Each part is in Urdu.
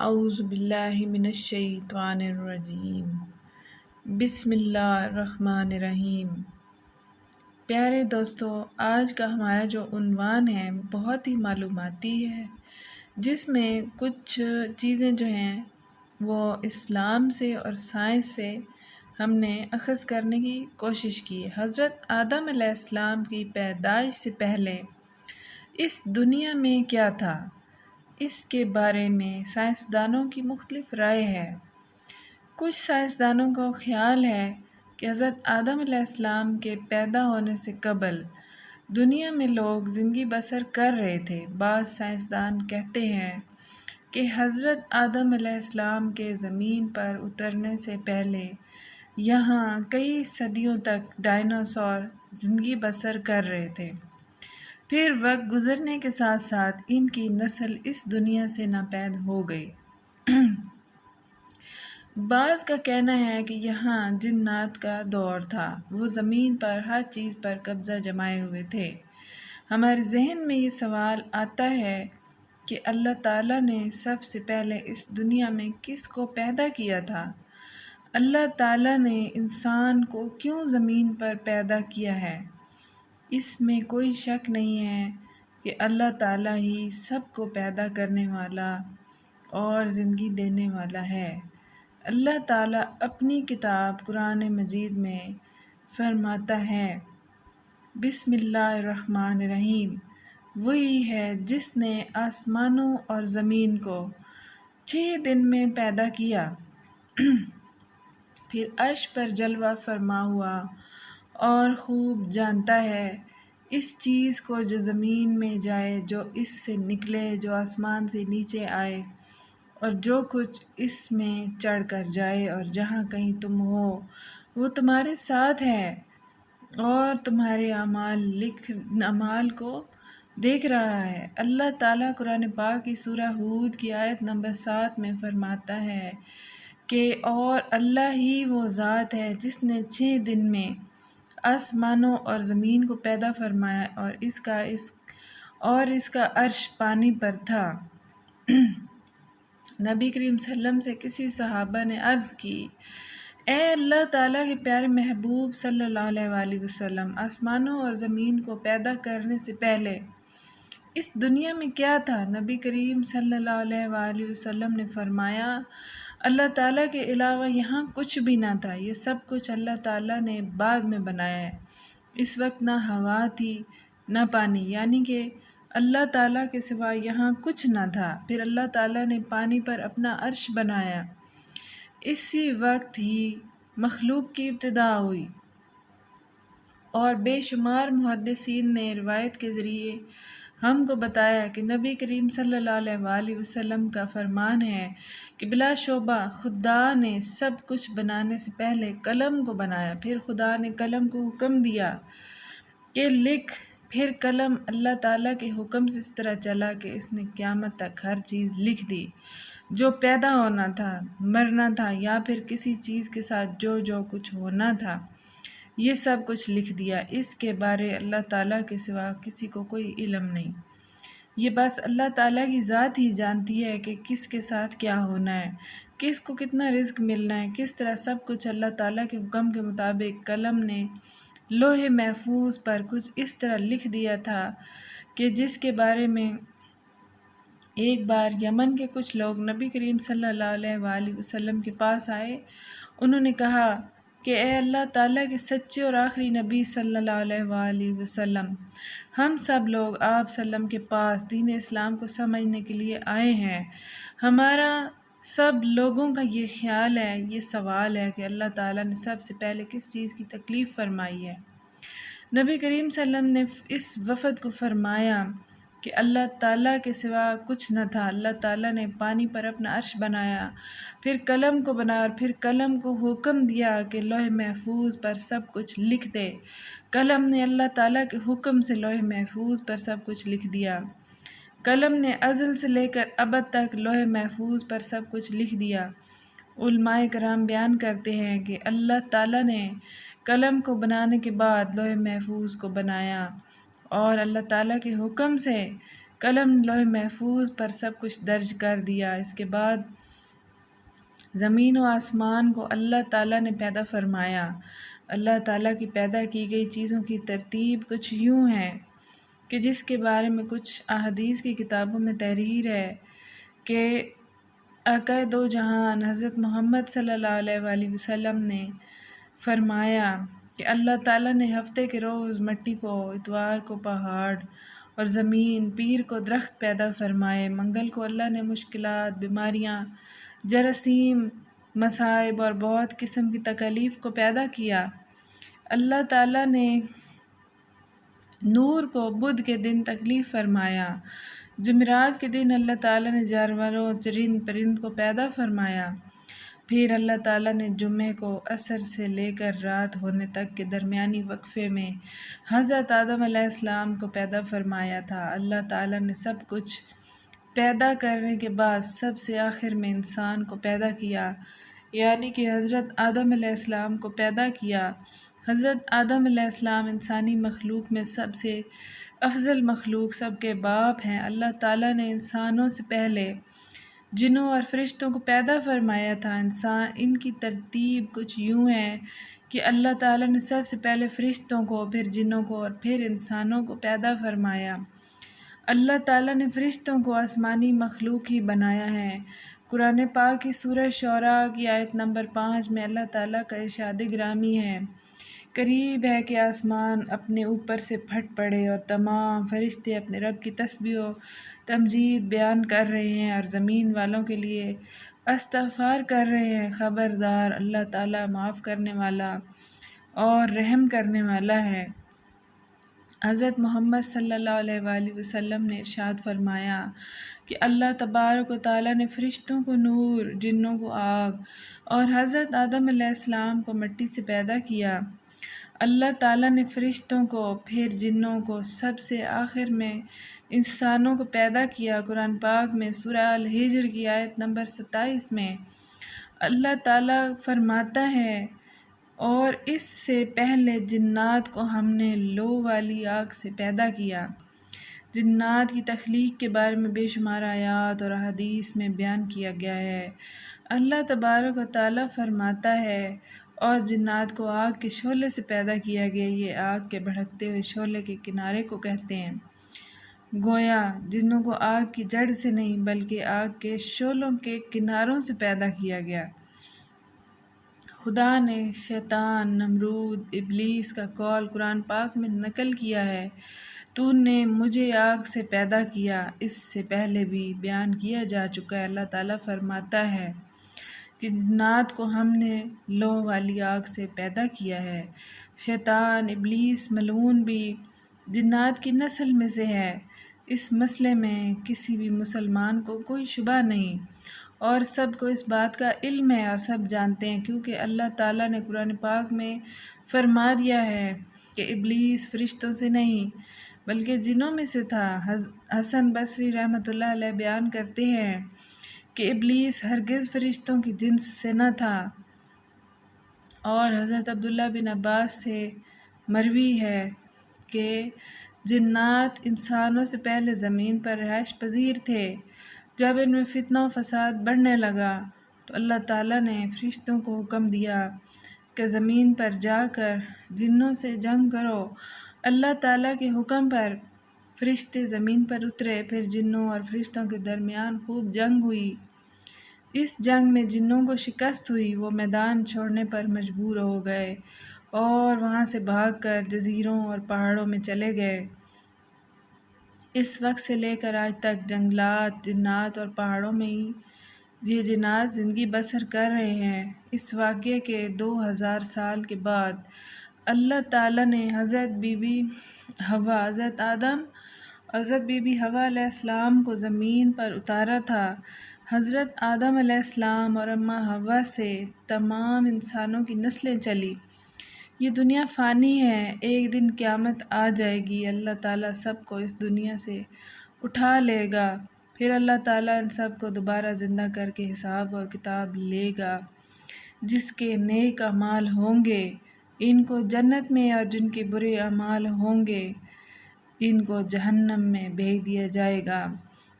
اعوذ باللہ من الشیطان الرجیم بسم اللہ الرحمن الرحیم۔ پیارے دوستو، آج کا ہمارا جو عنوان ہے بہت ہی معلوماتی ہے، جس میں کچھ چیزیں جو ہیں وہ اسلام سے اور سائنس سے ہم نے اخذ کرنے کی کوشش کی۔ حضرت آدم علیہ السلام کی پیدائش سے پہلے اس دنیا میں کیا تھا، اس کے بارے میں سائنسدانوں کی مختلف رائے ہے۔ کچھ سائنسدانوں کا خیال ہے کہ حضرت آدم علیہ السلام کے پیدا ہونے سے قبل دنیا میں لوگ زندگی بسر کر رہے تھے۔ بعض سائنسدان کہتے ہیں کہ حضرت آدم علیہ السلام کے زمین پر اترنے سے پہلے یہاں کئی صدیوں تک ڈائناسور زندگی بسر کر رہے تھے، پھر وقت گزرنے کے ساتھ ساتھ ان کی نسل اس دنیا سے ناپید ہو گئی۔ بعض کا کہنا ہے کہ یہاں جنات کا دور تھا، وہ زمین پر ہر چیز پر قبضہ جمائے ہوئے تھے۔ ہمارے ذہن میں یہ سوال آتا ہے کہ اللہ تعالیٰ نے سب سے پہلے اس دنیا میں کس کو پیدا کیا تھا؟ اللہ تعالیٰ نے انسان کو کیوں زمین پر پیدا کیا ہے؟ اس میں کوئی شک نہیں ہے کہ اللہ تعالیٰ ہی سب کو پیدا کرنے والا اور زندگی دینے والا ہے۔ اللہ تعالیٰ اپنی کتاب قرآن مجید میں فرماتا ہے، بسم اللہ الرحمن الرحیم، وہی ہے جس نے آسمانوں اور زمین کو 6 دن میں پیدا کیا، پھر عرش پر جلوہ فرما ہوا اور خوب جانتا ہے اس چیز کو جو زمین میں جائے، جو اس سے نکلے، جو آسمان سے نیچے آئے، اور جو کچھ اس میں چڑھ کر جائے، اور جہاں کہیں تم ہو وہ تمہارے ساتھ ہے اور تمہارے اعمال کو دیکھ رہا ہے۔ اللہ تعالیٰ قرآن پاک کی سورہ ہود کی آیت نمبر 7 میں فرماتا ہے کہ اور اللہ ہی وہ ذات ہے جس نے 6 دن میں آسمانوں اور زمین کو پیدا فرمایا، اور اس کا عرش پانی پر تھا۔ نبی کریم صلی اللہ علیہ وسلم سے کسی صحابہ نے عرض کی، اے اللہ تعالیٰ کے پیارے محبوب صلی اللہ علیہ وآلہ وسلم، آسمانوں اور زمین کو پیدا کرنے سے پہلے اس دنیا میں کیا تھا؟ نبی کریم صلی اللہ علیہ وآلہ وسلم نے فرمایا، اللہ تعالیٰ کے علاوہ یہاں کچھ بھی نہ تھا، یہ سب کچھ اللہ تعالیٰ نے بعد میں بنایا ہے۔ اس وقت نہ ہوا تھی نہ پانی، یعنی کہ اللہ تعالیٰ کے سوا یہاں کچھ نہ تھا۔ پھر اللہ تعالیٰ نے پانی پر اپنا عرش بنایا، اسی وقت ہی مخلوق کی ابتدا ہوئی، اور بے شمار محدثین نے روایت کے ذریعے ہم کو بتایا کہ نبی کریم صلی اللہ علیہ وآلہ وسلم کا فرمان ہے کہ بلا شبہ خدا نے سب کچھ بنانے سے پہلے قلم کو بنایا، پھر خدا نے قلم کو حکم دیا کہ لکھ، پھر قلم اللہ تعالیٰ کے حکم سے اس طرح چلا کہ اس نے قیامت تک ہر چیز لکھ دی، جو پیدا ہونا تھا، مرنا تھا، یا پھر کسی چیز کے ساتھ جو کچھ ہونا تھا، یہ سب کچھ لکھ دیا۔ اس کے بارے اللہ تعالیٰ کے سوا کسی کو کوئی علم نہیں، یہ بس اللہ تعالیٰ کی ذات ہی جانتی ہے کہ کس کے ساتھ کیا ہونا ہے، کس کو کتنا رزق ملنا ہے، کس طرح سب کچھ اللہ تعالیٰ کے حکم کے مطابق قلم نے لوح محفوظ پر کچھ اس طرح لکھ دیا تھا کہ جس کے بارے میں ایک بار یمن کے کچھ لوگ نبی کریم صلی اللہ علیہ وآلہ وسلم کے پاس آئے۔ انہوں نے کہا کہ اے اللہ تعالیٰ کے سچے اور آخری نبی صلی اللہ علیہ وآلہ وسلم، ہم سب لوگ آپ صلی اللہ علیہ وسلم کے پاس دین اسلام کو سمجھنے کے لیے آئے ہیں۔ ہمارا سب لوگوں کا یہ خیال ہے، یہ سوال ہے کہ اللہ تعالیٰ نے سب سے پہلے کس چیز کی تکلیف فرمائی ہے؟ نبی کریم صلی اللہ علیہ وسلم نے اس وفد کو فرمایا کہ اللہ تعالیٰ کے سوا کچھ نہ تھا، اللہ تعالیٰ نے پانی پر اپنا عرش بنایا، پھر قلم کو بنایا، اور پھر قلم کو حکم دیا کہ لوح محفوظ پر سب کچھ لکھ دے۔ قلم نے اللہ تعالیٰ کے حکم سے لوح محفوظ پر سب کچھ لکھ دیا۔ قلم نے ازل سے لے کر ابد تک لوح محفوظ پر سب کچھ لکھ دیا۔ علماء کرام بیان کرتے ہیں کہ اللہ تعالیٰ نے قلم کو بنانے کے بعد لوح محفوظ کو بنایا، اور اللہ تعالیٰ کے حکم سے قلم لوح محفوظ پر سب کچھ درج کر دیا۔ اس کے بعد زمین و آسمان کو اللہ تعالیٰ نے پیدا فرمایا۔ اللہ تعالیٰ کی پیدا کی گئی چیزوں کی ترتیب کچھ یوں ہے کہ جس کے بارے میں کچھ احادیث کی کتابوں میں تحریر ہے کہ آقا دو جہان حضرت محمد صلی اللہ علیہ وآلہ وسلم نے فرمایا کہ اللہ تعالیٰ نے ہفتے کے روز مٹی کو، اتوار کو پہاڑ اور زمین، پیر کو درخت پیدا فرمائے، منگل کو اللہ نے مشکلات، بیماریاں، جراثیم، مصائب اور بہت قسم کی تکالیف کو پیدا کیا۔ اللہ تعالیٰ نے نور کو بدھ کے دن تکلیف فرمایا۔ جمعرات کے دن اللہ تعالیٰ نے جانوروں، چرند پرند کو پیدا فرمایا۔ پھر اللہ تعالیٰ نے جمعے کو عصر سے لے کر رات ہونے تک کے درمیانی وقفے میں حضرت آدم علیہ السلام کو پیدا فرمایا تھا۔ اللہ تعالیٰ نے سب کچھ پیدا کرنے کے بعد سب سے آخر میں انسان کو پیدا کیا، یعنی کہ حضرت آدم علیہ السلام کو پیدا کیا۔ حضرت آدم علیہ السلام انسانی مخلوق میں سب سے افضل مخلوق، سب کے باپ ہیں۔ اللہ تعالیٰ نے انسانوں سے پہلے جنوں اور فرشتوں کو پیدا فرمایا تھا۔ ان کی ترتیب کچھ یوں ہے کہ اللہ تعالیٰ نے سب سے پہلے فرشتوں کو، پھر جنوں کو اور پھر انسانوں کو پیدا فرمایا۔ اللہ تعالیٰ نے فرشتوں کو آسمانی مخلوق ہی بنایا ہے۔ قرآن پاک کی سورہ شعراء کی آیت نمبر 5 میں اللہ تعالیٰ کا ارشاد گرامی ہے، قریب ہے کہ آسمان اپنے اوپر سے پھٹ پڑے اور تمام فرشتے اپنے رب کی تسبیح و تمجید بیان کر رہے ہیں اور زمین والوں کے لیے استغفار کر رہے ہیں۔ خبردار، اللہ تعالیٰ معاف کرنے والا اور رحم کرنے والا ہے۔ حضرت محمد صلی اللہ علیہ وآلہ وسلم نے ارشاد فرمایا کہ اللہ تبارک و تعالیٰ نے فرشتوں کو نور، جنوں کو آگ اور حضرت آدم علیہ السلام کو مٹی سے پیدا کیا۔ اللہ تعالیٰ نے فرشتوں کو، پھر جنوں کو، سب سے آخر میں انسانوں کو پیدا کیا۔ قرآن پاک میں سورہ الحجر کی آیت نمبر 27 میں اللہ تعالیٰ فرماتا ہے، اور اس سے پہلے جنات کو ہم نے لو والی آگ سے پیدا کیا۔ جنات کی تخلیق کے بارے میں بے شمار آیات اور احادیث میں بیان کیا گیا ہے۔ اللہ تبارک و تعالیٰ فرماتا ہے، اور جنات کو آگ کے شعلے سے پیدا کیا گیا۔ یہ آگ کے بھڑکتے ہوئے شعلے کے کنارے کو کہتے ہیں۔ گویا جنوں کو آگ کی جڑ سے نہیں بلکہ آگ کے شعلوں کے کناروں سے پیدا کیا گیا۔ خدا نے شیطان، نمرود، ابلیس کا قول قرآن پاک میں نقل کیا ہے، تو نے مجھے آگ سے پیدا کیا۔ اس سے پہلے بھی بیان کیا جا چکا ہے۔ اللہ تعالیٰ فرماتا ہے کہ جنات کو ہم نے لو والی آگ سے پیدا کیا ہے۔ شیطان، ابلیس ملعون بھی جنات کی نسل میں سے ہے۔ اس مسئلے میں کسی بھی مسلمان کو کوئی شبہ نہیں، اور سب کو اس بات کا علم ہے اور سب جانتے ہیں، کیونکہ اللہ تعالیٰ نے قرآن پاک میں فرما دیا ہے کہ ابلیس فرشتوں سے نہیں بلکہ جنوں میں سے تھا۔ حسن بصری رحمۃ اللہ علیہ بیان کرتے ہیں کہ ابلیس ہرگز فرشتوں کی جنس سے نہ تھا، اور حضرت عبداللہ بن عباس سے مروی ہے کہ جنات انسانوں سے پہلے زمین پر رہائش پذیر تھے۔ جب ان میں فتنہ و فساد بڑھنے لگا تو اللہ تعالیٰ نے فرشتوں کو حکم دیا کہ زمین پر جا کر جنوں سے جنگ کرو۔ اللہ تعالیٰ کے حکم پر فرشتے زمین پر اترے، پھر جنوں اور فرشتوں کے درمیان خوب جنگ ہوئی۔ اس جنگ میں جنوں کو شکست ہوئی، وہ میدان چھوڑنے پر مجبور ہو گئے اور وہاں سے بھاگ کر جزیروں اور پہاڑوں میں چلے گئے۔ اس وقت سے لے کر آج تک جنگلات، جنات اور پہاڑوں میں ہی یہ جنات زندگی بسر کر رہے ہیں۔ اس واقعے کے 2000 سال کے بعد اللہ تعالیٰ نے حضرت بی بی حوا، حضرت آدم، حضرت بی بی حوا علیہ السلام کو زمین پر اتارا تھا۔ حضرت آدم علیہ السلام اور اماں حوا سے تمام انسانوں کی نسلیں چلی۔ یہ دنیا فانی ہے، ایک دن قیامت آ جائے گی، اللہ تعالیٰ سب کو اس دنیا سے اٹھا لے گا، پھر اللہ تعالیٰ ان سب کو دوبارہ زندہ کر کے حساب اور کتاب لے گا۔ جس کے نیک اعمال ہوں گے ان کو جنت میں، اور جن کے برے اعمال ہوں گے ان کو جہنم میں بھیج دیا جائے گا۔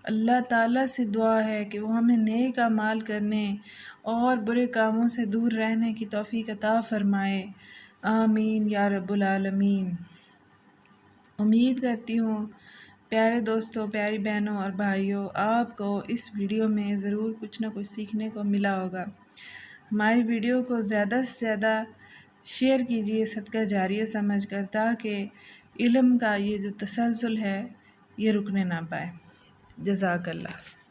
اللہ تعالیٰ سے دعا ہے کہ وہ ہمیں نیک اعمال کرنے اور برے کاموں سے دور رہنے کی توفیق عطا فرمائے، آمین یا رب العالمین۔ امید کرتی ہوں پیارے دوستوں، پیاری بہنوں اور بھائیوں، آپ کو اس ویڈیو میں ضرور کچھ نہ کچھ سیکھنے کو ملا ہوگا۔ ہماری ویڈیو کو زیادہ سے زیادہ شیئر کیجیے صدقہ جاریہ سمجھ کر، تاکہ علم کا یہ جو تسلسل ہے یہ رکنے نہ پائے۔ جزاک اللہ۔